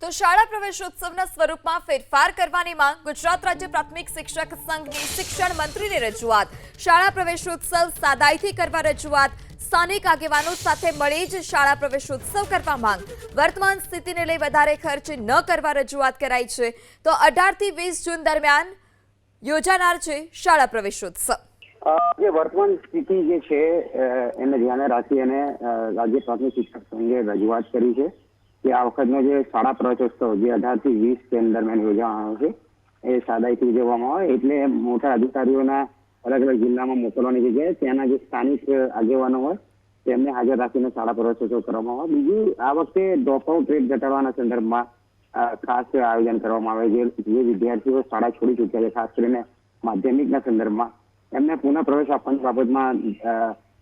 તો શાળા પ્રવેશોત્સવના સ્વરૂપમાં ફેરફાર કરવાની માંગ ગુજરાત રાજ્ય પ્રાથમિક શિક્ષક સંઘની શિક્ષણ મંત્રીને રજૂઆત। શાળા પ્રવેશોત્સવ સાદાઈથી કરવા રજૂઆત। સ્થાનિક આગેવાનો સાથે મળી જ શાળા પ્રવેશોત્સવ કરવા માંગ। વર્તમાન સ્થિતિને લઈ વધારે ખર્ચ ન કરવા રજૂઆત કરાઈ છે। તો 18 થી 20 જૂન દરમિયાન યોજાનાર છે શાળા પ્રવેશોત્સવ। જે વર્તમાન સ્થિતિ જે છે એને ધ્યાને રાખી અને રાજ્ય પ્રાથમિક શિક્ષક સંઘે રજૂઆત કરી છે કે આ વખતનો જે શાળા પ્રવેશોત્સવ જે 18 થી 20 જૂન દરમિયાન યોજાવાનો છે એ સાદાઈથી ઉજવવામાં આવે, એટલે મોટા અધિકારીઓના અલગ અલગ જિલ્લામાં મોકલવાની જગ્યાએ ત્યાંના જે સ્થાનિક આગેવાનો હોય તેમને હાજર રાખીને શાળા પ્રવેશોત્સવ કરવામાં આવે। બીજું, આ વખતે ડ્રોપઆઉટ રેટ ઘટાડવાના સંદર્ભમાં ખાસ આયોજન કરવામાં આવે। જે વિદ્યાર્થીઓ શાળા છોડી ચૂક્યા છે, ખાસ કરીને માધ્યમિકના સંદર્ભમાં એમને પુનઃ પ્રવેશ આપવાની બાબતમાં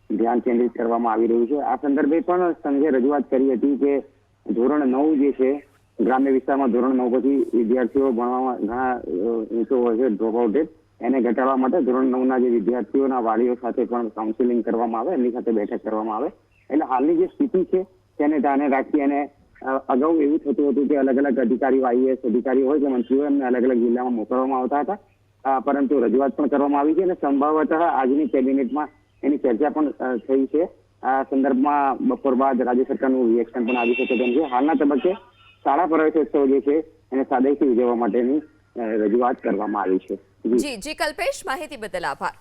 ધ્યાન કેન્દ્રિત કરવામાં આવી રહ્યું છે। આ સંદર્ભે પણ સંઘે રજૂઆત કરી હતી કે ધોરણ 9 જે છે, ગ્રામ્ય વિસ્તારમાં ધોરણ 9 પછી વિદ્યાર્થીઓ ભણવામાં ઘણા ઊંચો હોય છે ડ્રોપઆઉટ રેટ, એને ઘટાડવા માટે ધોરણ 9ના જે વિદ્યાર્થીઓના વાલીઓ સાથે પણ કાઉન્સિલિંગ કરવામાં આવે, એમની સાથે બેઠક કરવામાં આવે। એટલે હાલની જે સ્થિતિ છે તેને ધ્યાને રાખી અને અગાઉ એવું થતું હતું કે અલગ અલગ અધિકારીઓ, આઈએએસ અધિકારીઓ હોય કે મંત્રીઓ, એમને અલગ અલગ જિલ્લામાં મોકલવામાં આવતા હતા, પરંતુ રજૂઆત પણ કરવામાં આવી છે અને સંભવતઃ આજની કેબિનેટમાં એની ચર્ચા પણ થઈ છે। આ સંદર્ભમાં બપોર બાદ રાજ્ય સરકારનું રિએક્શન પણ આવી શકે તેમ છે। હાલના તબક્કે શાળા પ્રવેશોત્સવ જે છે એને સાદાઈથી ઉજવવા માટેની રજૂઆત કરવામાં આવી છે। જી કલ્પેશ, માહિતી બદલ આભાર।